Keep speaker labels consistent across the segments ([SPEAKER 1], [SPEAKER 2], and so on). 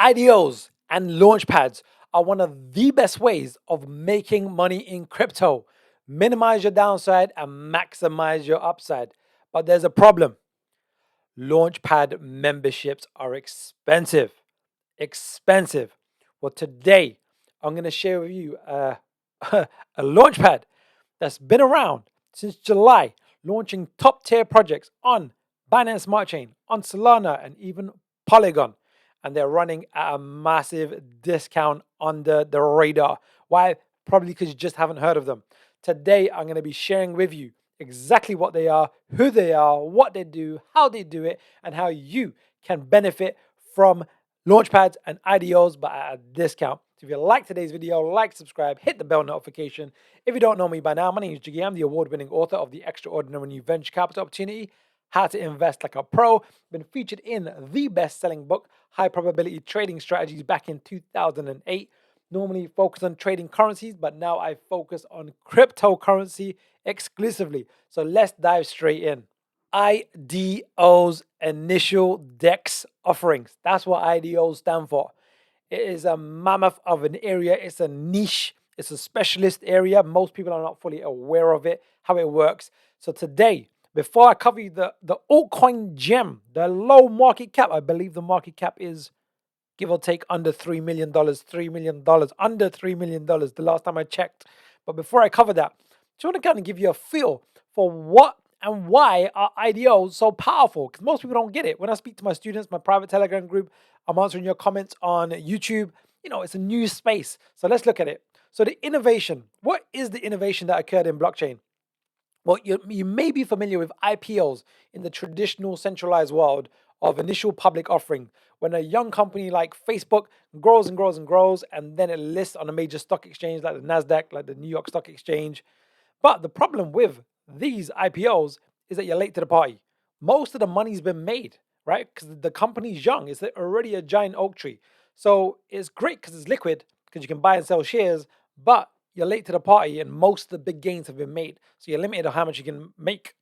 [SPEAKER 1] IDOs and launchpads are one of the best ways of making money in crypto. Minimize your downside and maximize your upside. But there's a problem. Launchpad memberships are expensive. Expensive. Well, today I'm going to share with you a launchpad that's been around since July, launching top tier projects on Binance Smart Chain, on Solana, and even Polygon. And they're running at a massive discount under the radar. Why? Probably because you just haven't heard of them. Today, I'm going to be sharing with you exactly what they are, who they are, what they do, how they do it, and how you can benefit from launchpads and IDOs but at a discount. So if you like today's video, like, subscribe, hit the bell notification. If you don't know me by now, my name is Jiggy. I'm the award-winning author of The Extraordinary New Venture Capital Opportunity, How to Invest Like a Pro. Been featured in the best-selling book, High Probability Trading Strategies, back in 2008. Normally focus on trading currencies, but now I focus on cryptocurrency exclusively. So let's dive straight in. IDOs, initial DEX offerings. That's what IDOs stand for. It is a mammoth of an area. It's a niche. It's a specialist area. Most people are not fully aware of it, how it works. So today, before I cover you the altcoin gem, the low market cap, I believe the market cap is give or take under $3 million, $3 million, under $3 million the last time I checked. But before I cover that, I just want to kind of give you a feel for what and why are IDOs so powerful, because most people don't get it. When I speak to my students, my private Telegram group, I'm answering your comments on YouTube. It's a new space. So let's look at it. So the innovation, what is the innovation that occurred in blockchain? Well, you may be familiar with IPOs in the traditional centralized world of initial public offering, when a young company like Facebook grows and grows and grows, and then it lists on a major stock exchange like the NASDAQ, like the New York Stock Exchange. But the problem with these IPOs is that you're late to the party. Most of the money's been made, right? Because the company's young. It's already a giant oak tree. So it's great because it's liquid, because you can buy and sell shares, but you're late to the party and most of the big gains have been made. So you're limited on how much you can make.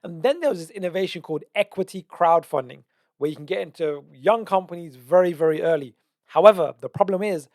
[SPEAKER 1] And then there was this innovation called equity crowdfunding, where you can get into young companies very, very early. However, the problem is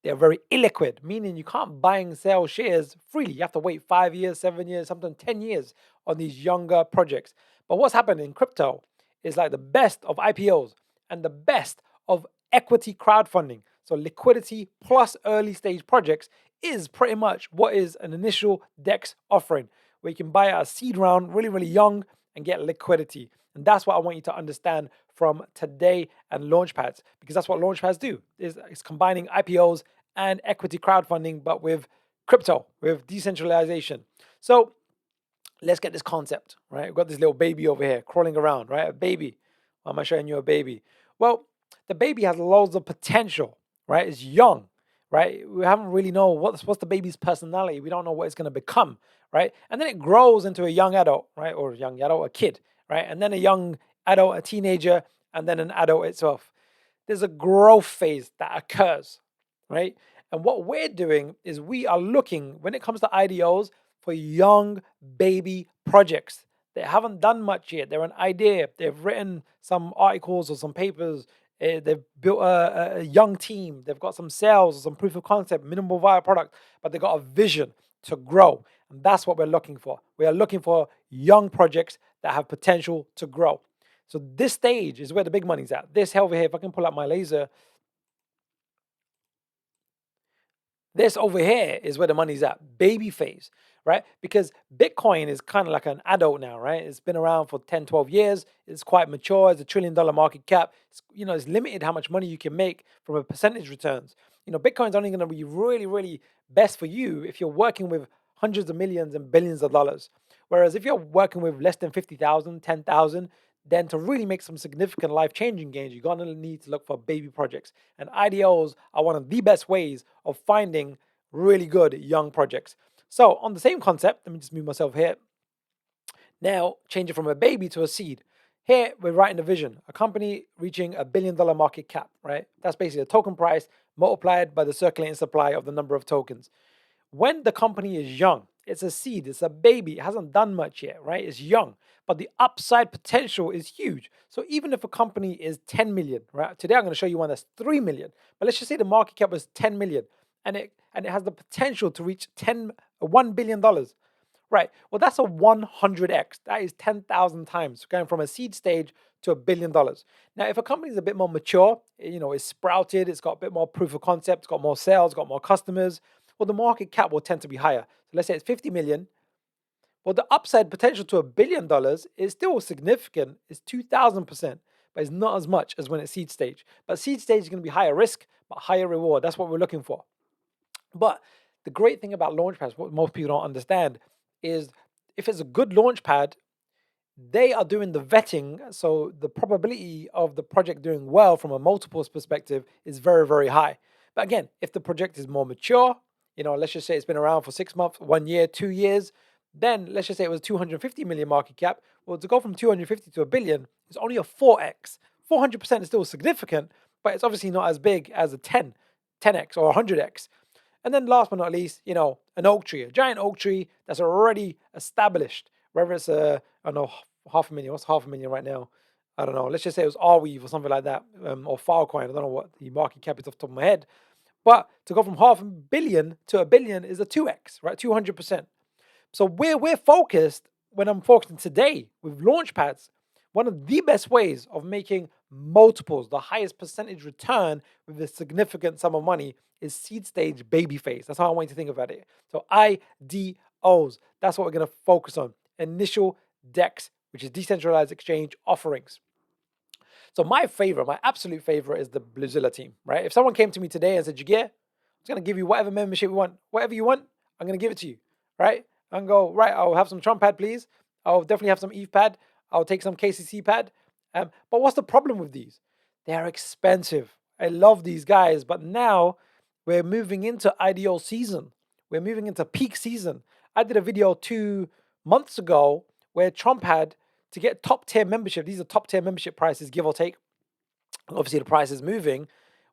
[SPEAKER 1] they're very illiquid, meaning you can't buy and sell shares freely. You have to wait 5 years, 7 years, sometimes 10 years on these younger projects. But what's happened in crypto is like the best of IPOs and the best of equity crowdfunding. So liquidity plus early stage projects is pretty much what is an initial DEX offering, where you can buy at a seed round really, really young and get liquidity. And that's what I want you to understand from today and launchpads, because that's what launchpads do. It's combining IPOs and equity crowdfunding, but with crypto, with decentralization. So let's get this concept, right? We've got this little baby over here crawling around, right? A baby. Why am I showing you a baby? Well, the baby has loads of potential, right? It's young, right? We haven't really know what's the baby's personality. We don't know what it's going to become, right? And then it grows into a young adult, right? Or a young adult, a kid, right? And then a young adult, a teenager, and then an adult itself. There's a growth phase that occurs, right? And what we're doing is we are looking, when it comes to IDOs, for young baby projects. They haven't done much yet. They're an idea. They've written some articles or some papers. They've built a young team. They've got some sales or some proof of concept, minimal viable product, but they've got a vision to grow. And that's what we're looking for. We are looking for young projects that have potential to grow. So this stage is where the big money's at. This over here, if I can pull up my laser, this over here is where the money's at, baby phase, right? Because Bitcoin is kind of like an adult now, right? It's been around for 10, 12 years. It's quite mature. It's $1 trillion market cap. It's limited how much money you can make from a percentage returns. Bitcoin's only going to be really, really best for you if you're working with hundreds of millions and billions of dollars. Whereas if you're working with less than 50,000, 10,000, then to really make some significant life-changing gains, you're going to need to look for baby projects. And IDOs are one of the best ways of finding really good young projects. So on the same concept, let me just move myself here. Now, change it from a baby to a seed. Here, we're writing a vision, a company reaching $1 billion market cap, right? That's basically the token price multiplied by the circulating supply of the number of tokens. When the company is young, It's a seed, it's a baby, it hasn't done much yet, right? It's young, but the upside potential is huge. So even if a company is 10 million, right? Today I'm going to show you one that's 3 million, but let's just say the market cap was 10 million and it has the potential to reach $1 billion. Right. Well, that's a 100x. That is 10,000 times going from a seed stage to $1 billion. Now, if a company is a bit more mature, it's sprouted, it's got a bit more proof of concept, it's got more sales, got more customers, well, the market cap will tend to be higher. So let's say it's 50 million. Well, the upside potential to $1 billion is still significant. It's 2,000%, but it's not as much as when it's seed stage. But seed stage is going to be higher risk, but higher reward. That's what we're looking for. But the great thing about launchpads, what most people don't understand, is if it's a good launchpad, they are doing the vetting. So the probability of the project doing well from a multiples perspective is very, very high. But again, if the project is more mature, let's just say it's been around for 6 months, 1 year, 2 years, then let's just say it was 250 million market cap. Well, to go from 250 to a billion is only a 4x. 400% is still significant, but it's obviously not as big as a 10x or 100x. And then last but not least, an oak tree, a giant oak tree that's already established, whether it's I don't know, 500,000. What's 500,000 right now? I don't know. Let's just say it was Arweave or something like that, or Filecoin. I don't know what the market cap is off the top of my head. But to go from 500 million to a billion is a 2x, right? 200%. So we're focused, when I'm focusing today with launchpads, one of the best ways of making multiples, the highest percentage return with a significant sum of money, is seed stage baby phase. That's how I want you to think about it. So IDOs, that's what we're going to focus on. Initial DEX, which is decentralized exchange offerings. So my absolute favorite is the BlueZilla team, right? If someone came to me today and said, Jagir, I'm just going to give you whatever membership you want, whatever you want, I'm going to give it to you, right? And go, right, I'll have some Trump pad, please. I'll definitely have some ETH pad. I'll take some KCC pad. But what's the problem with these? They're expensive. I love these guys, but now we're moving into IDO season. We're moving into peak season. I did a video 2 months ago where Trump had to get top tier membership. These are top tier membership prices, give or take. Obviously, the price is moving.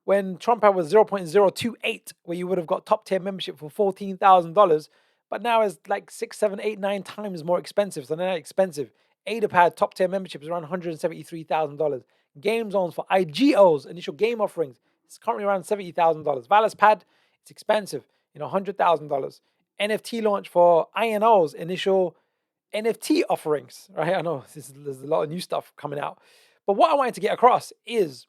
[SPEAKER 1] When Trump had was 0.028, where you would have got top tier membership for $14,000, but now it's like 6, 7, 8, 9 times more expensive. So they're not expensive. AdaPad top tier membership is around $173,000. Game zones for IGOs, initial game offerings, it's currently around $70,000. LauchPad, it's expensive, $100,000. NFT launch for INOs, initial NFT offerings, right? I know there's a lot of new stuff coming out. But what I wanted to get across is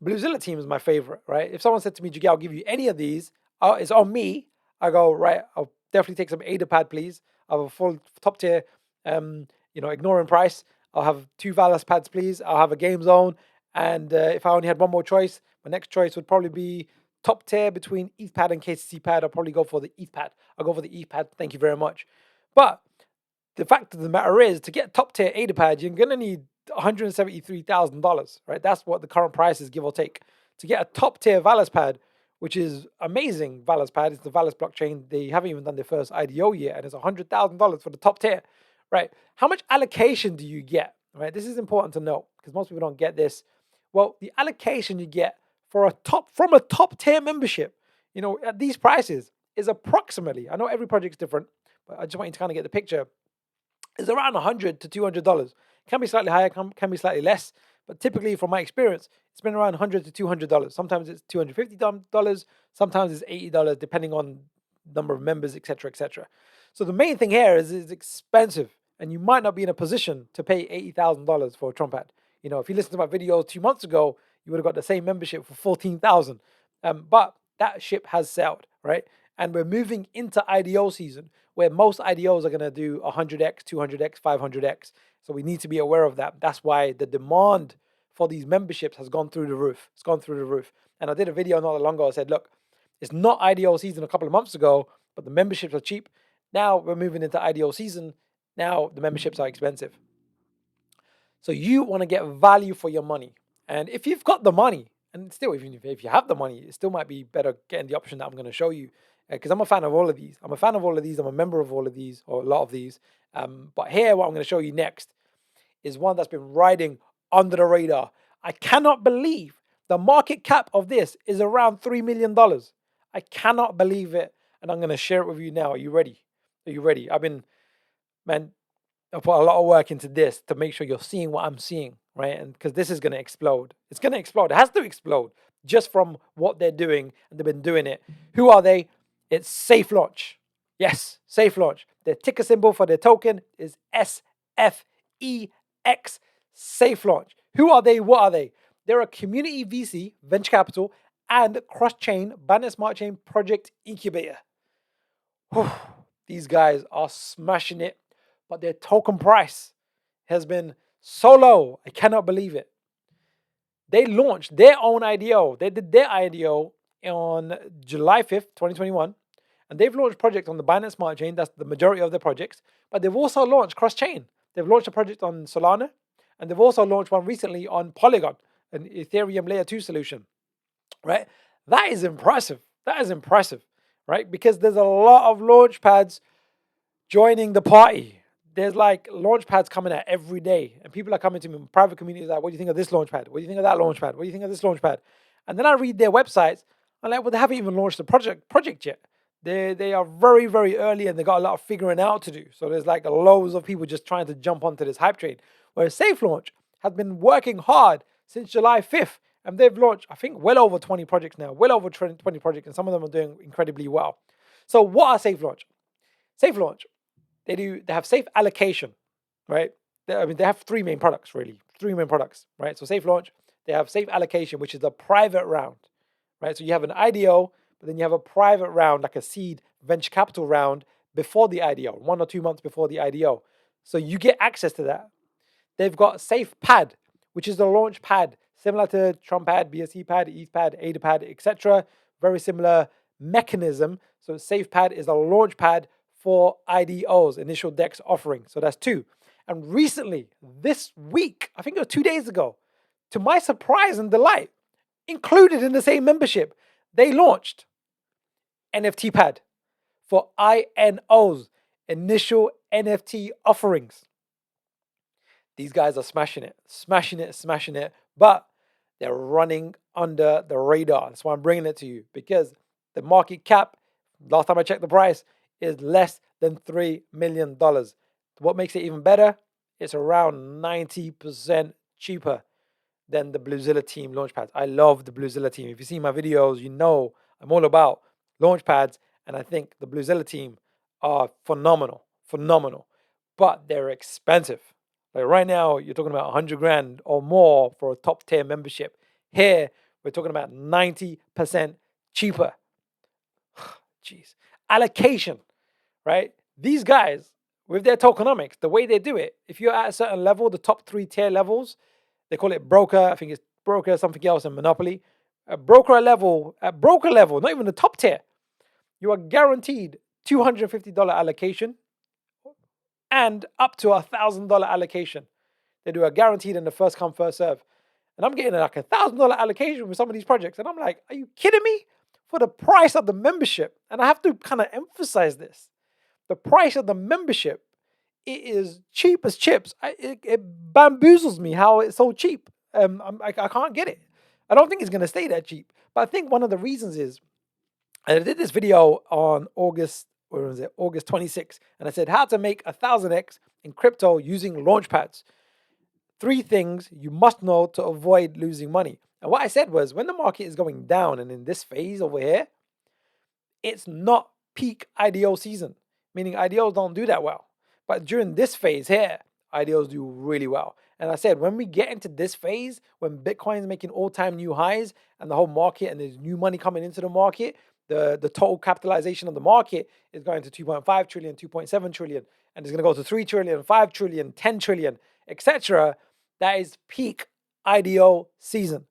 [SPEAKER 1] BlueZilla team is my favorite, right? If someone said to me, Jiggy, I'll give you any of these, it's on me. I go, right, I'll definitely take some AdaPad, please. I'll have a full top tier, ignoring price. I'll have 2 Valas pads, please. I'll have a game zone. And if I only had one more choice, my next choice would probably be top tier between ETH pad and KCC pad. I'll probably go for the ETH pad. I'll go for the ETH pad. Thank you very much. But the fact of the matter is, to get top tier AdaPad, you're going to need $173,000, right? That's what the current price is, give or take. To get a top tier Valas pad, which is amazing Valas pad, it's the Valas blockchain. They haven't even done their first IDO yet, and it's $100,000 for the top tier, right? How much allocation do you get, right? This is important to know because most people don't get this. Well, the allocation you get from a top tier membership, at these prices is approximately, I know every project's different, but I just want you to kind of get the picture, is around $100 to $200. Can be slightly higher, can be slightly less, but typically from my experience, it's been around $100 to $200. Sometimes it's $250, sometimes it's $80, depending on number of members, etc., etc. So the main thing here is it's expensive, and you might not be in a position to pay $80,000 for a Trump ad. If you listened to my video 2 months ago, you would have got the same membership for $14,000. But that ship has sailed, right? And we're moving into IDO season, where most IDOs are going to do 100x, 200x, 500x. So we need to be aware of that. That's why the demand for these memberships has gone through the roof. It's gone through the roof. And I did a video not that long ago. I said, look, it's not IDO season a couple of months ago, but the memberships are cheap. Now we're moving into IDO season. Now the memberships are expensive. So you want to get value for your money. And if you've got the money, and still, even if you have the money, it still might be better getting the option that I'm going to show you. Because I'm a fan of all of these. I'm a member of all of these, or a lot of these. But here, what I'm going to show you next is one that's been riding under the radar. I cannot believe the market cap of this is around $3 million. I cannot believe it. And I'm going to share it with you now. Are you ready? Are you ready? Man, I put a lot of work into this to make sure you're seeing what I'm seeing, right? And because this is going to explode. It's going to explode. It has to explode just from what they're doing, and they've been doing it. Who are they? It's SafeLaunch. Yes, SafeLaunch. Their ticker symbol for their token is SFEX, SafeLaunch. Who are they? What are they? They're a community VC, venture capital, and cross-chain Binance Smart Chain project incubator. Whew, these guys are smashing it, but their token price has been so low. I cannot believe it. They launched their own IDO. They did their IDO on July 5th, 2021. And they've launched projects on the Binance Smart Chain. That's the majority of their projects. But they've also launched cross-chain. They've launched a project on Solana. And they've also launched one recently on Polygon, an Ethereum Layer 2 solution. Right? That is impressive. That is impressive. Right? Because there's a lot of launch pads joining the party. There's like launch pads coming out every day, and people are coming to me in private communities like, what do you think of this launch pad? What do you think of that launch pad? What do you think of this launch pad? And then I read their websites. I'm like, well, they haven't even launched the project yet. They are very, very early, and they got a lot of figuring out to do. So there's like loads of people just trying to jump onto this hype train. Whereas SafeLaunch has been working hard since July 5th, and they've launched, I think, well over 20 projects now, well over 20 projects, and some of them are doing incredibly well. So what are SafeLaunch? SafeLaunch, they have safe allocation, right? They have three main products, really. Three main products, right? So SafeLaunch, they have safe allocation, which is a private round, right? So you have an IDO, but then you have a private round, like a seed venture capital round before the IDO, 1 or 2 months before the IDO. So you get access to that. They've got SafePad, which is the launch pad, similar to TrumpPad, BSC pad, ETHPad, ADAPad, etc. Very similar mechanism. So SafePad is a launch pad for IDOs, initial DEX offering. So that's two. And recently, this week, I think it was 2 days ago, to my surprise and delight, included in the same membership, they launched NFT pad for INOs, initial NFT offerings. These guys are smashing it, but they're running under the radar. That's why I'm bringing it to you, because the market cap, last time I checked the price, is less than $3 million. What makes it even better? It's around 90% cheaper than the BlueZilla team launchpads. I love the BlueZilla team. If you see my videos, you know I'm all about launchpads, and I think the BlueZilla team are phenomenal. But they're expensive. Like right now, you're talking about 100 grand or more for a top tier membership. Here, we're talking about 90% cheaper. Jeez. Allocation, right? These guys, with their tokenomics, the way they do it, if you're at a certain level, the top 3 tier levels, they call it broker. I think it's broker, something else in Monopoly. At broker level, not even the top tier, you are guaranteed $250 allocation and up to $1,000 allocation. They do a guaranteed in the first come, first serve. And I'm getting like $1,000 allocation with some of these projects. And I'm like, are you kidding me? For the price of the membership. And I have to kind of emphasize this. The price of the membership, it is cheap as chips. It bamboozles me how it's so cheap. I can't get it. I don't think it's going to stay that cheap. But I think one of the reasons is, and I did this video on August 26th, and I said how to make 1,000x in crypto using launchpads. 3 things you must know to avoid losing money. And what I said was, when the market is going down and in this phase over here, it's not peak IDO season, meaning IDOs don't do that well. But during this phase here, IDOs do really well. And I said, when we get into this phase, when Bitcoin is making all-time new highs and the whole market and there's new money coming into the market, the total capitalization of the market is going to 2.5 trillion, 2.7 trillion, and it's going to go to 3 trillion, 5 trillion, 10 trillion, etc. That is peak IDO season.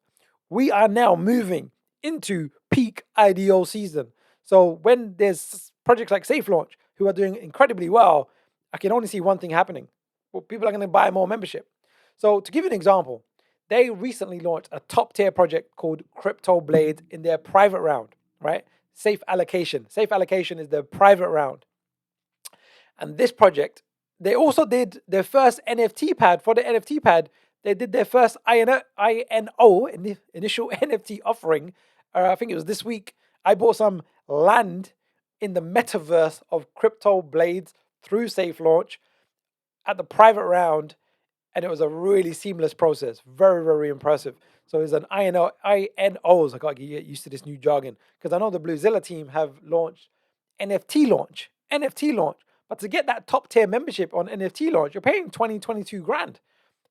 [SPEAKER 1] We are now moving into peak IDO season. So when there's projects like SafeLaunch who are doing incredibly well, I can only see one thing happening. Well, people are going to buy more membership. So to give you an example, they recently launched a top tier project called Crypto Blades in their private round, right? Safe Allocation. Safe Allocation is their private round. And this project, they also did their first NFT pad. For the NFT pad, they did their first INO, initial NFT offering. I think it was this week. I bought some land in the metaverse of crypto blades through SafeLaunch at the private round, and it was a really seamless process. Very, very impressive. So it's an INOs. I got to get used to this new jargon because I know the BlueZilla team have launched NFT launch. But to get that top tier membership on NFT launch, you're paying 22 grand.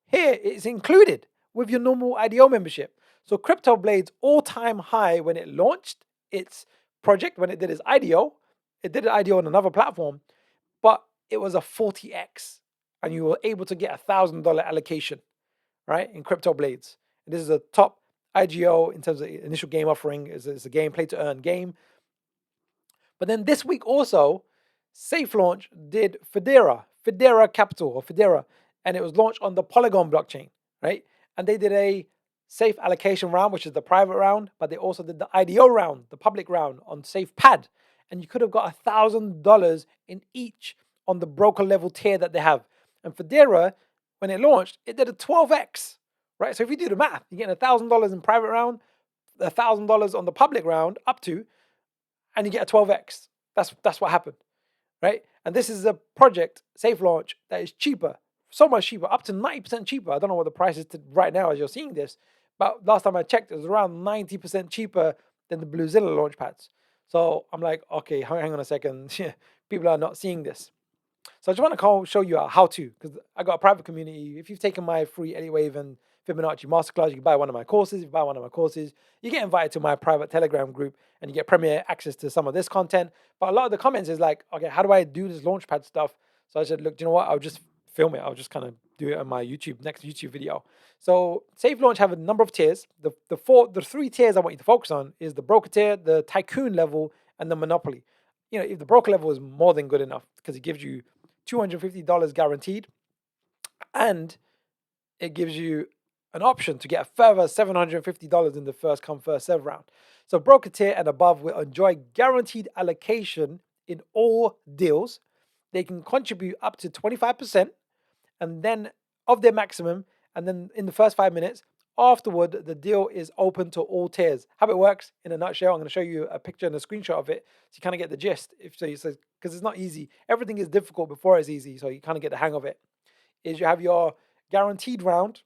[SPEAKER 1] Here it's included with your normal IDO membership. So Crypto Blades all-time high when it launched its project, when it did its IDO. It did an IDO on another platform, but it was a 40x, and you were able to get $1,000 allocation, right, in Crypto Blades. And this is a top IGO in terms of initial game offering. It's a game, play to earn game. But then this week also, SafeLaunch did Federa Capital or Federa, and it was launched on the Polygon blockchain, right? And they did a safe allocation round, which is the private round, but they also did the IDO round, the public round on SafePad. And you could have got $1,000 in each on the broker level tier that they have. And Federa, when it launched, it did a 12x, right? So if you do the math, you're getting $1,000 in private round, $1,000 on the public round up to, and you get a 12x. That's what happened, right? And this is a project, SafeLaunch, that is cheaper, so much cheaper, up to 90% cheaper. I don't know what the price is right now as you're seeing this, but last time I checked, it was around 90% cheaper than the BlueZilla LaunchPads. So I'm like, okay, hang on a second. People are not seeing this. So I just want to show you how to, because I got a private community. If you've taken my free Anywave and Fibonacci masterclass, you can buy one of my courses. If you buy one of my courses, you get invited to my private Telegram group and you get premier access to some of this content. But a lot of the comments is like, okay, how do I do this Launchpad stuff? So I said, look, you know what? I'll just film it. I'll just kind of do it on my next YouTube video. So SafeLaunch have a number of tiers. The three tiers I want you to focus on is the broker tier, the tycoon level, and the monopoly. You know, if the broker level is more than good enough because it gives you $250 guaranteed, and it gives you an option to get a further $750 in the first come first serve round. So broker tier and above will enjoy guaranteed allocation in all deals. They can contribute up to 25% and then of their maximum, and then in the first 5 minutes afterward, the deal is open to all tiers. How it works in a nutshell, I'm going to show you a picture and a screenshot of it so you kind of get the gist. Because it's not easy. Everything is difficult before it's easy, so you kind of get the hang of it. Is you have your guaranteed round,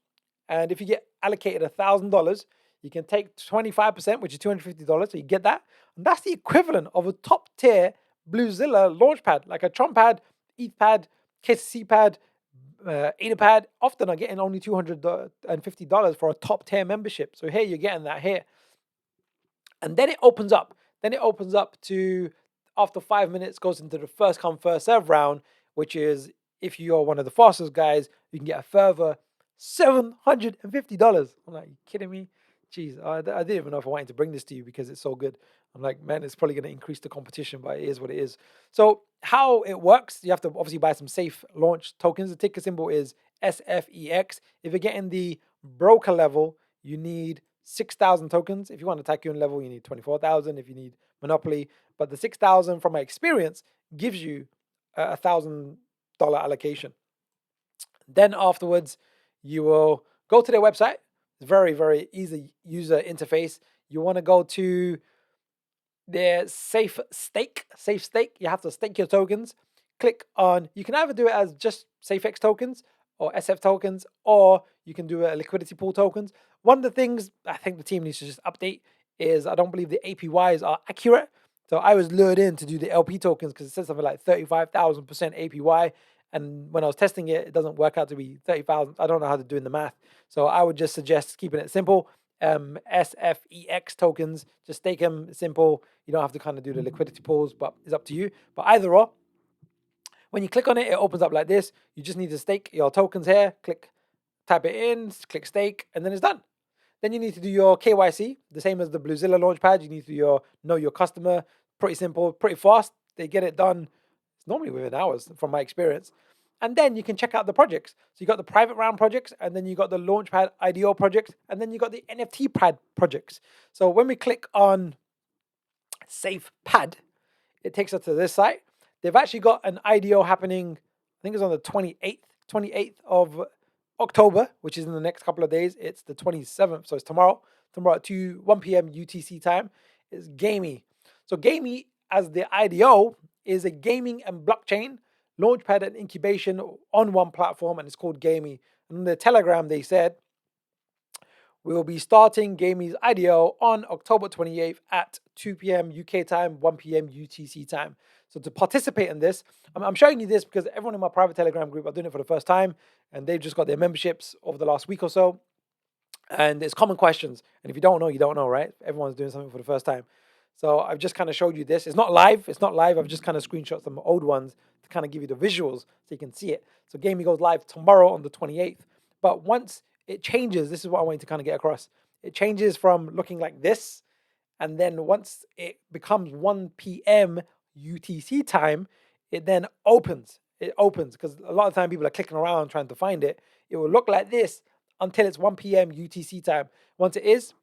[SPEAKER 1] and if you get allocated $1,000, you can take 25%, which is $250. So you get that, and that's the equivalent of a top tier BlueZilla launchpad, like a Tron pad, ETH pad, KCC pad, AdaPad. Often are getting only $250 for a top tier membership. So here you're getting that here. And then it opens up. Then it opens up to, after 5 minutes, goes into the first come, first serve round, which is if you're one of the fastest guys, you can get a further $750. I'm like, you kidding me? Jeez, I didn't even know if I wanted to bring this to you because it's so good. I'm like, man, it's probably going to increase the competition, but it is what it is. So how it works, you have to obviously buy some SafeLaunch tokens. The ticker symbol is SFEX. If you're getting the broker level, you need 6,000 tokens. If you want a tycoon level, you need 24,000 if you need monopoly. But the 6,000, from my experience, gives you a $1,000 allocation. Then afterwards, you will go to their website. It's very, very easy user interface. You want to go to their safe stake. You have to stake your tokens. Click on, you can either do it as just SafeX tokens or SF tokens, or you can do a liquidity pool tokens. One of the things I think the team needs to just update is I don't believe the APYs are accurate. So I was lured in to do the LP tokens because it said something like 35,000% APY. And when I was testing it, it doesn't work out to be 30,000. I don't know how to do in the math. So I would just suggest keeping it simple. SFEX tokens, just stake them simple. You don't have to kind of do the liquidity pools, but it's up to you. But either or, when you click on it, it opens up like this. You just need to stake your tokens here. Type it in, click stake, and then it's done. Then you need to do your KYC, the same as the BlueZilla Launchpad. You need to do know your customer. Pretty simple, pretty fast. They get it done normally within hours from my experience. And then you can check out the projects. So you got the private round projects, and then you got the Launchpad IDO projects, and then you got the NFT pad projects. So when we click on SafePad, it takes us to this site. They've actually got an IDO happening, I think it's on the 28th of October, which is in the next couple of days. It's the 27th, so it's tomorrow at 1 p.m. UTC time. It's Gamey. So Gamey as the IDO is a gaming and blockchain launchpad and incubation on one platform, and it's called Gamey. And in the Telegram, they said, we will be starting Gamey's IDO on October 28th at 2 p.m. UK time, 1 p.m. UTC time. So to participate in this, I'm showing you this because everyone in my private Telegram group are doing it for the first time, and they've just got their memberships over the last week or so. And it's common questions. And if you don't know, you don't know, right? Everyone's doing something for the first time. So I've just kind of showed you this. It's not live. It's not live. I've just kind of screenshot some old ones to kind of give you the visuals so you can see it. So Gamey goes live tomorrow on the 28th. But once it changes, this is what I wanted to kind of get across. It changes from looking like this. And then once it becomes 1 p.m. UTC time, it then opens. It opens because a lot of time people are clicking around trying to find it. It will look like this until it's 1 p.m. UTC time. Once it is,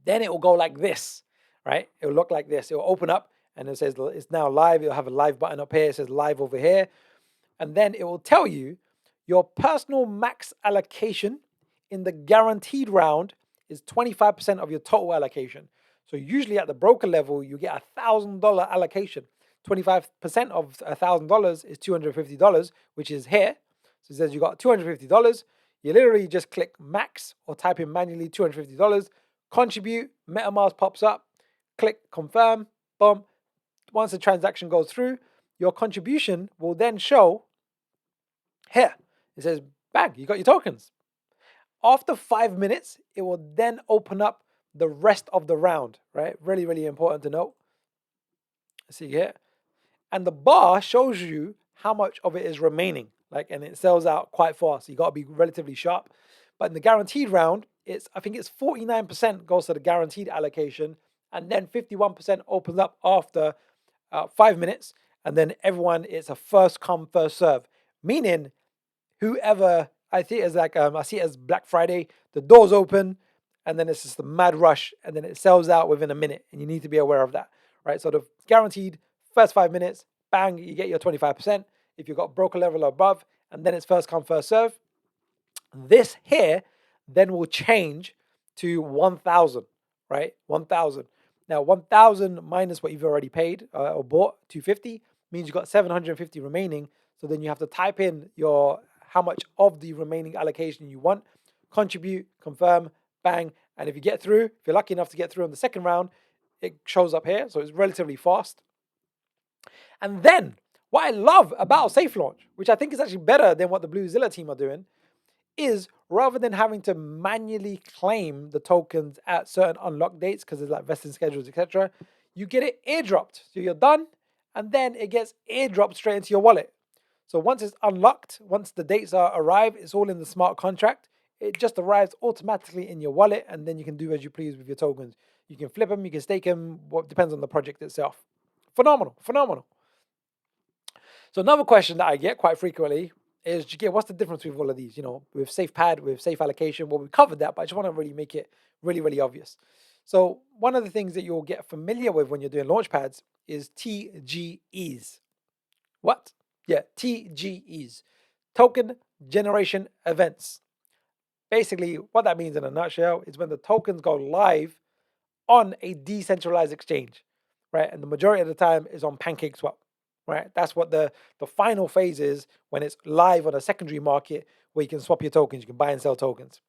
[SPEAKER 1] then it will go like this, right? It will look like this. It will open up and it says it's now live. It'll have a live button up here. It says live over here. And then it will tell you your personal max allocation in the guaranteed round is 25% of your total allocation. So usually at the broker level, you get $1,000 allocation. 25% of $1,000 is $250, which is here. So it says you got $250. You literally just click max or type in manually $250, contribute, MetaMask pops up, click confirm, boom. Once the transaction goes through, your contribution will then show here. It says, bang, you got your tokens. After 5 minutes, it will then open up the rest of the round, right? Really, really important to note. See here. And the bar shows you how much of it is remaining. And it sells out quite fast. So you got to be relatively sharp. But in the guaranteed round, I think it's 49% goes to the guaranteed allocation, and then 51% opens up after 5 minutes, and then everyone, it's a first come, first serve. Meaning, whoever, I see it as I see it as Black Friday, the doors open, and then it's just a mad rush, and then it sells out within a minute, and you need to be aware of that, right? So the guaranteed first 5 minutes, bang, you get your 25%. If you've got broker level or above, and then it's first come, first serve. This here then will change to 1,000, right? 1,000. Now, 1,000 minus what you've already paid or bought, 250, means you've got 750 remaining. So then you have to type in how much of the remaining allocation you want, contribute, confirm, bang. And if you get through, if you're lucky enough to get through on the second round, it shows up here. So it's relatively fast. And then what I love about SafeLaunch, which I think is actually better than what the BlueZilla team are doing, is rather than having to manually claim the tokens at certain unlock dates because there's like vesting schedules, etc., you get it airdropped. So you're done, and then it gets airdropped straight into your wallet. So once it's unlocked, once the dates arrive, it's all in the smart contract. It just arrives automatically in your wallet, and then you can do as you please with your tokens. You can flip them, you can stake them, what depends on the project itself. Phenomenal, phenomenal. So another question that I get quite frequently is, Jagir, what's the difference with all of these? With SafePad, with safe allocation, well, we covered that, but I just want to really make it really, really obvious. So one of the things that you'll get familiar with when you're doing launchpads is TGEs. What? Yeah, TGEs, token generation events. Basically, what that means in a nutshell is when the tokens go live on a decentralized exchange, right? And the majority of the time is on PancakeSwap. Right, that's what the final phase is when it's live on a secondary market where you can swap your tokens, you can buy and sell tokens.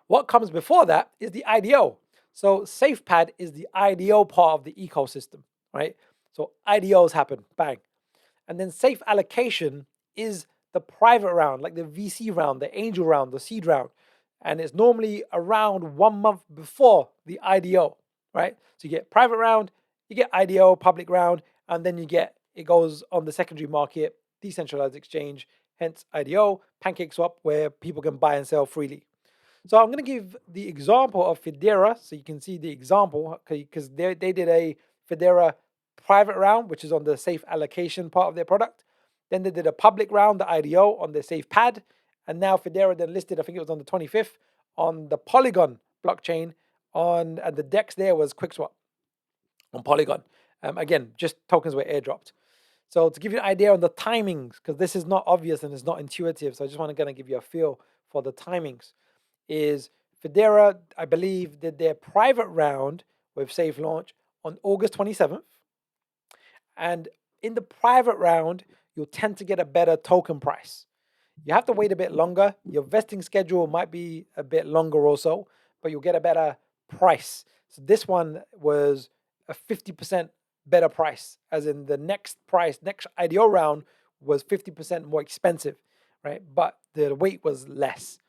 [SPEAKER 1] What comes before that is the IDO. So SafePad is the IDO part of the ecosystem, right? So IDOs happen, bang. And then safe allocation is the private round, like the VC round, the angel round, the seed round. And it's normally around 1 month before the IDO, right? So you get private round, you get IDO, public round, and then it goes on the secondary market, decentralized exchange, hence IDO, PancakeSwap, where people can buy and sell freely. So I'm going to give the example of Federa, so you can see the example, because they did a Federa private round, which is on the safe allocation part of their product. Then they did a public round, the IDO, on the SafePad. And now Federa then listed, I think it was on the 25th, on the Polygon blockchain, and the DEX there was QuickSwap on Polygon. Again, just tokens were airdropped. So to give you an idea on the timings, because this is not obvious and it's not intuitive, so I just want to kind of give you a feel for the timings, is Federa, I believe, did their private round with SafeLaunch on August 27th. And in the private round, you'll tend to get a better token price. You have to wait a bit longer. Your vesting schedule might be a bit longer also, but you'll get a better price. So this one was a 50% better price, as in the next price, next IDO round was 50% more expensive, right? But the wait was less.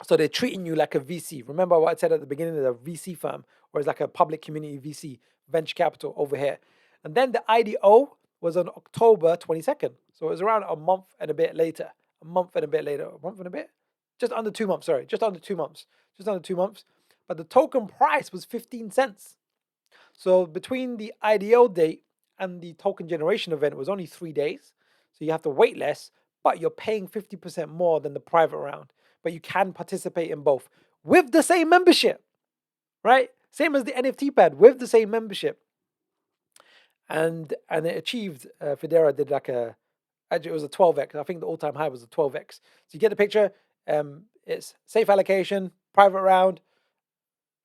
[SPEAKER 1] So they're treating you like a VC. Remember what I said at the beginning of the VC firm, or it's like a public community VC, venture capital over here. And then the IDO was on October 22nd. So it was around a month and a bit later. A month and a bit later. A month and a bit? Just under 2 months, sorry. Just under 2 months. Just under 2 months. But the token price was 15 cents. So between the IDO date and the token generation event was only 3 days. So you have to wait less, but you're paying 50% more than the private round. But you can participate in both with the same membership, right? Same as the NFT pad with the same membership. And it achieved, Federa did like actually it was a 12x. I think the all-time high was a 12x. So you get the picture. It's safe allocation, private round,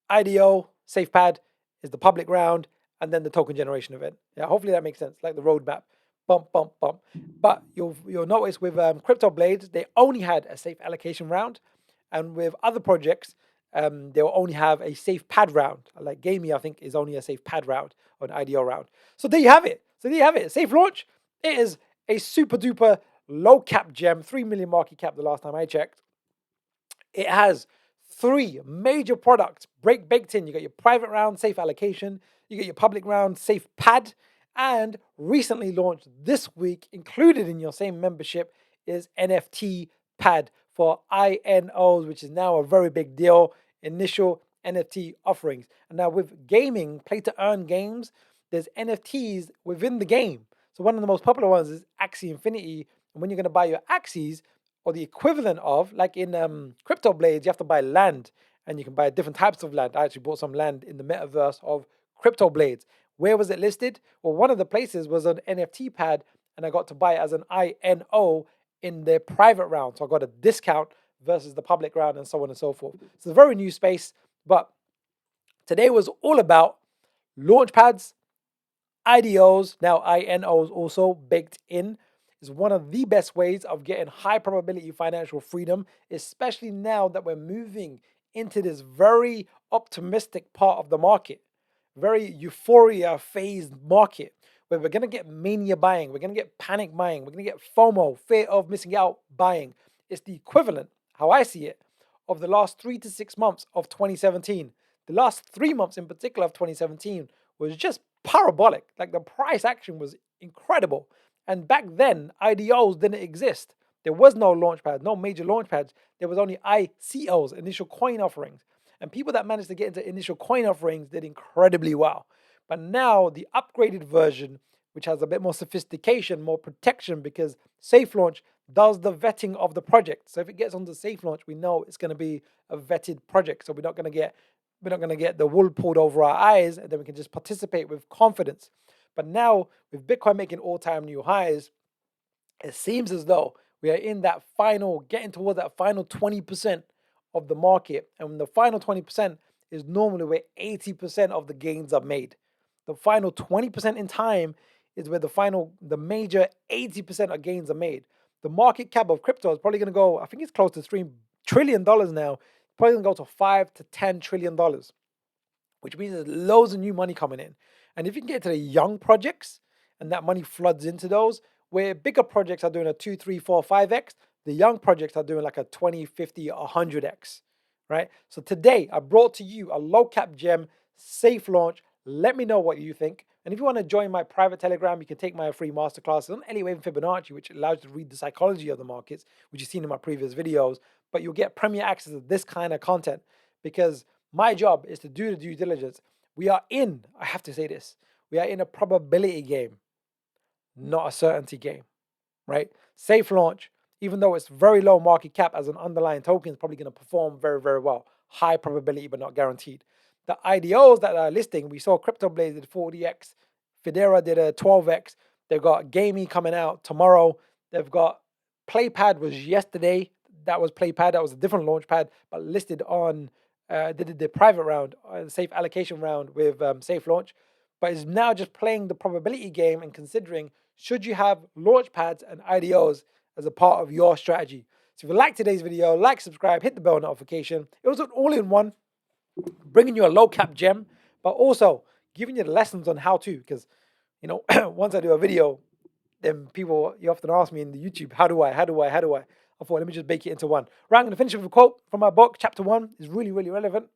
[SPEAKER 1] IDO, SafePad is the public round, and then the token generation event. Yeah, hopefully that makes sense, like the roadmap. Bump, bump, bump. But you'll notice with Crypto Blades, they only had a safe allocation round, and with other projects, they'll only have a safe pad round. Like Gamey, I think, is only a safe pad round or an IDO round. So there you have it. Safe launch. It is a super duper low cap gem, 3 million market cap the last time I checked. It has 3 major products baked in. You got your private round, safe allocation. You get your public round, safe pad. And recently launched this week, included in your same membership, is NFT pad for INOs, which is now a very big deal. Initial NFT offerings. And now with gaming, play to earn games, there's NFTs within the game. So one of the most popular ones is Axie Infinity. And when you're going to buy your Axies, or the equivalent of, like in Crypto Blades, you have to buy land, and you can buy different types of land. I actually bought some land in the metaverse of Crypto Blades. Where was it listed? Well, one of the places was an NFT pad, and I got to buy it as an INO in their private round. So I got a discount versus the public round, and so on and so forth. It's a very new space, but today was all about LaunchPads, IDOs, now INOs also baked in. Is one of the best ways of getting high probability financial freedom, especially now that we're moving into this very optimistic part of the market, very euphoria phased market, where we're going to get mania buying, we're going to get panic buying, we're going to get FOMO, fear of missing out buying. It's the equivalent, how I see it, of the last 3 to 6 months of 2017. The last 3 months in particular of 2017 was just parabolic. Like the price action was incredible. And back then, IDOs didn't exist. There was no launchpad, no major launchpads. There was only ICOs, initial coin offerings. And people that managed to get into initial coin offerings did incredibly well. But now the upgraded version, which has a bit more sophistication, more protection, because SafeLaunch does the vetting of the project. So if it gets onto SafeLaunch, we know it's going to be a vetted project. So we're not going to get the wool pulled over our eyes, and then we can just participate with confidence. But now, with Bitcoin making all-time new highs, it seems as though we are in that getting towards that final 20% of the market. And the final 20% is normally where 80% of the gains are made. The final 20% in time is where the major 80% of gains are made. The market cap of crypto is probably going to go, I think it's close to $3 trillion now, probably going to go to $5 to $10 trillion, which means there's loads of new money coming in. And if you can get to the young projects and that money floods into those, where bigger projects are doing a 2, 3, 4, 5x, the young projects are doing like a 20, 50, 100x, right? So today I brought to you a low cap gem, safe launch. Let me know what you think. And if you want to join my private Telegram, you can take my free masterclass on Elliott Wave and Fibonacci, which allows you to read the psychology of the markets, which you've seen in my previous videos. But you'll get premier access to this kind of content because my job is to do the due diligence. I have to say this, we are in a probability game, not a certainty game, right? Safe launch, even though it's very low market cap as an underlying token, is probably going to perform very, very well. High probability, but not guaranteed. The IDOs that are listing, we saw Crypto Blaze did 40x, Federa did a 12x. They've got Gamey coming out tomorrow. They've got PlayPad was yesterday. That was PlayPad. That was a different launch pad, but listed on did the private round, the safe allocation round with SafeLaunch, but is now just playing the probability game and considering should you have LaunchPads and IDOs as a part of your strategy. So if you like today's video, like, subscribe, hit the bell notification. It was an all-in-one, bringing you a low-cap gem, but also giving you the lessons on how to, because, once I do a video, then you often ask me in the YouTube, how do I? I thought, let me just bake it into one. Right, I'm going to finish with a quote from my book. Chapter 1 is really, really relevant.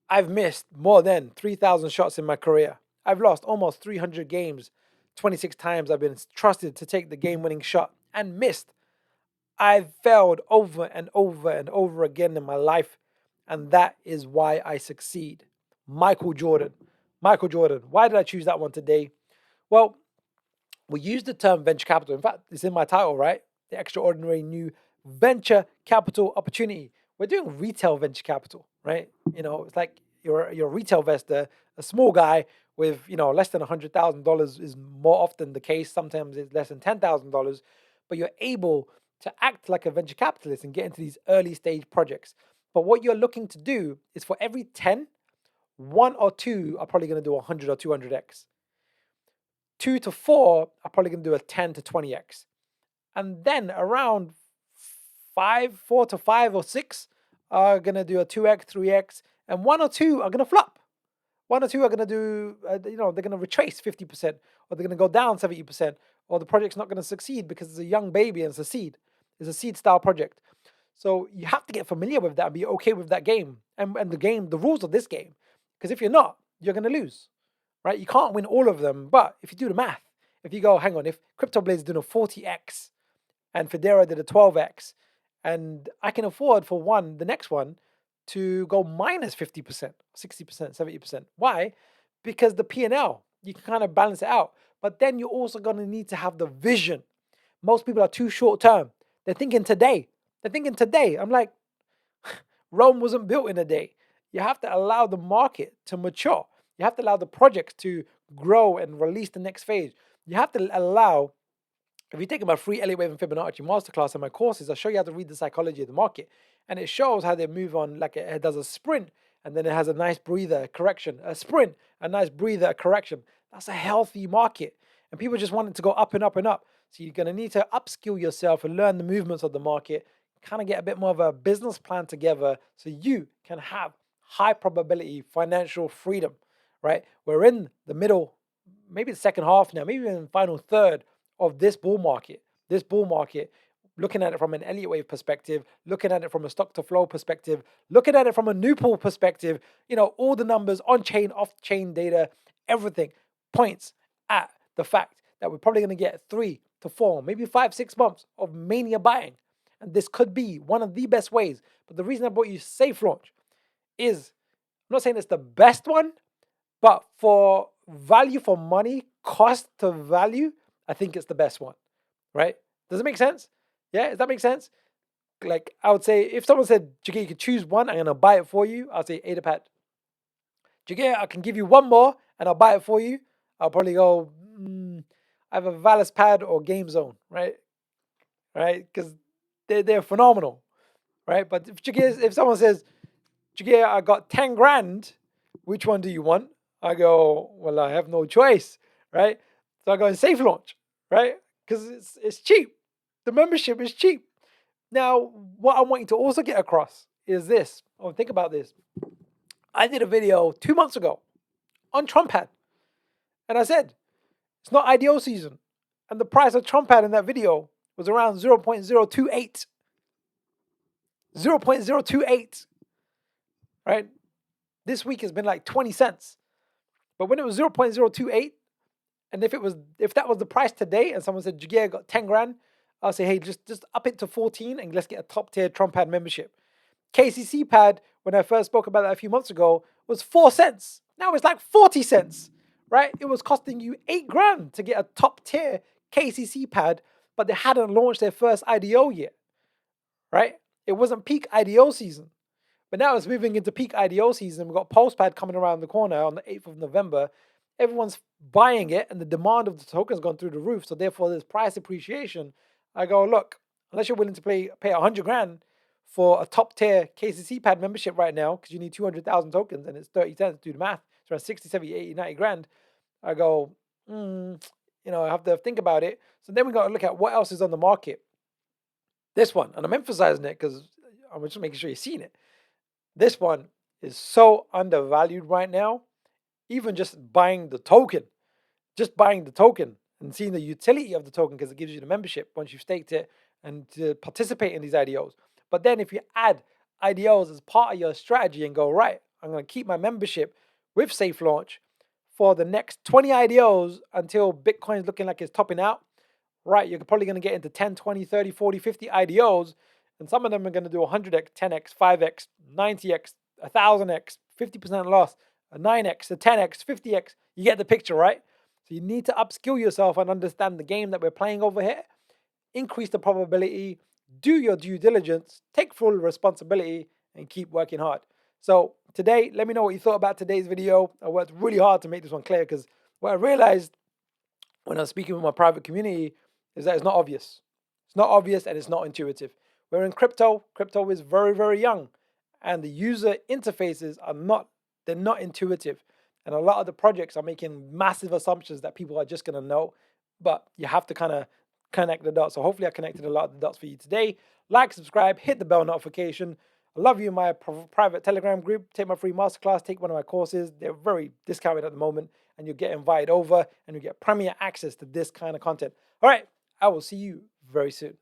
[SPEAKER 1] I've missed more than 3,000 shots in my career. I've lost almost 300 games. 26 times I've been trusted to take the game-winning shot and missed. I've failed over and over and over again in my life, and that is why I succeed. Michael Jordan. Why did I choose that one today? Well, we use the term venture capital. In fact, it's in my title, right? The extraordinary new venture capital opportunity. We're doing retail venture capital, right? It's like you're a retail investor, a small guy with, less than $100,000 is more often the case. Sometimes it's less than $10,000, but you're able to act like a venture capitalist and get into these early stage projects. But what you're looking to do is for every 10, 1 or 2 are probably going to do 100 or 200x. 2 to 4 are probably going to do a 10 to 20x. And then around 4 to 5 or 6 are going to do a 2x, 3x, and 1 or 2 are going to flop. 1 or 2 are going to do, they're going to retrace 50%, or they're going to go down 70%, or the project's not going to succeed because it's a young baby and it's a seed. It's a seed style project. So you have to get familiar with that and be okay with that game and the rules of this game. Because if you're not, you're going to lose, right? You can't win all of them. But if you do the math, if you go, hang on, if CryptoBlaze is doing a 40x and Federa did a 12x, and I can afford for the next one, to go minus 50%, 60%, 70%. Why? Because the P&L, you can kind of balance it out. But then you're also going to need to have the vision. Most people are too short term. They're thinking today. I'm like, Rome wasn't built in a day. You have to allow the market to mature. You have to allow the projects to grow and release the next phase. You have to allow, if you take my free Elliott Wave and Fibonacci masterclass and my courses, I'll show you how to read the psychology of the market. And it shows how they move on, like it does a sprint, and then it has a nice breather, a correction, a sprint, a nice breather, a correction. That's a healthy market. And people just want it to go up and up and up. So you're going to need to upskill yourself and learn the movements of the market, kind of get a bit more of a business plan together so you can have high probability financial freedom, right? We're in the middle, maybe the second half now, maybe in the final third of this bull market. Looking at it from an Elliott Wave perspective, looking at it from a stock to flow perspective, looking at it from a new pool perspective, all the numbers on chain, off chain data, everything points at the fact that we're probably going to get 3 to 4, maybe 5, 6 months of mania buying. And this could be one of the best ways. But the reason I brought you SafeLaunch is, I'm not saying it's the best one, but for value for money, cost to value, I think it's the best one, right? Does it make sense? Yeah, does that make sense? Like, I would say, if someone said, Jagir, you could choose one, I'm going to buy it for you, I'll say AdaPad. Jagir, I can give you one more, and I'll buy it for you. I'll probably go, I have a LauchPad or Game Zone, right? Right? Because they're phenomenal, right? But if someone says, Jagir, I got 10 grand, which one do you want? I go, well, I have no choice, right? So I go and SafeLaunch, right? Because it's cheap. The membership is cheap. Now, what I want you to also get across is this. Oh, think about this. I did a video 2 months ago on LauchPad. And I said, it's not IDO season. And the price of LauchPad in that video was around 0.028. 0.028. Right? This week has been like 20 cents. But when it was 0.028, and if that was the price today, and someone said, Jagir, got 10 grand, I'll say, hey, just up it to 14 and let's get a top tier LauchPad membership. KCC pad, when I first spoke about that a few months ago, was 4 cents. Now it's like 40 cents, right? It was costing you 8 grand to get a top tier KCC pad, but they hadn't launched their first IDO yet, right? It wasn't peak IDO season. But now it's moving into peak IDO season. We've got PulsePad coming around the corner on the 8th of November. Everyone's buying it and the demand of the token's gone through the roof. So therefore there's price appreciation. I go, look, unless you're willing to pay 100 grand for a top tier KCC pad membership right now, because you need 200,000 tokens and it's 30 cents, do the math, it's around 60, 70, 80, 90 grand. I go, I have to think about it. So then we got to look at what else is on the market. This one, and I'm emphasizing it because I'm just making sure you've seen it. This one is so undervalued right now. Even just buying the token, and seeing the utility of the token, because it gives you the membership once you've staked it and to participate in these IDOs. But then if you add IDOs as part of your strategy and go, right, I'm going to keep my membership with SafeLaunch for the next 20 IDOs until Bitcoin's looking like it's topping out, right, you're probably going to get into 10, 20, 30, 40, 50 IDOs, and some of them are going to do 100x, 10x, 5x, 90x, 1000x, 50% loss, a 9x, a 10x, 50x. You get the picture, right? So you need to upskill yourself and understand the game that we're playing over here. Increase the probability, do your due diligence, take full responsibility, and keep working hard. So today, let me know what you thought about today's video. I worked really hard to make this one clear, because what I realized when I was speaking with my private community is that it's not obvious. It's not obvious and it's not intuitive. We're in crypto. Crypto is very, very young, and the user interfaces they're not intuitive. And a lot of the projects are making massive assumptions that people are just going to know, but you have to kind of connect the dots. So hopefully I connected a lot of the dots for you today. Like, subscribe, hit the bell notification. I love you in my private Telegram group. Take my free masterclass, take one of my courses. They're very discounted at the moment, and you'll get invited over and you get premier access to this kind of content. All right, I will see you very soon.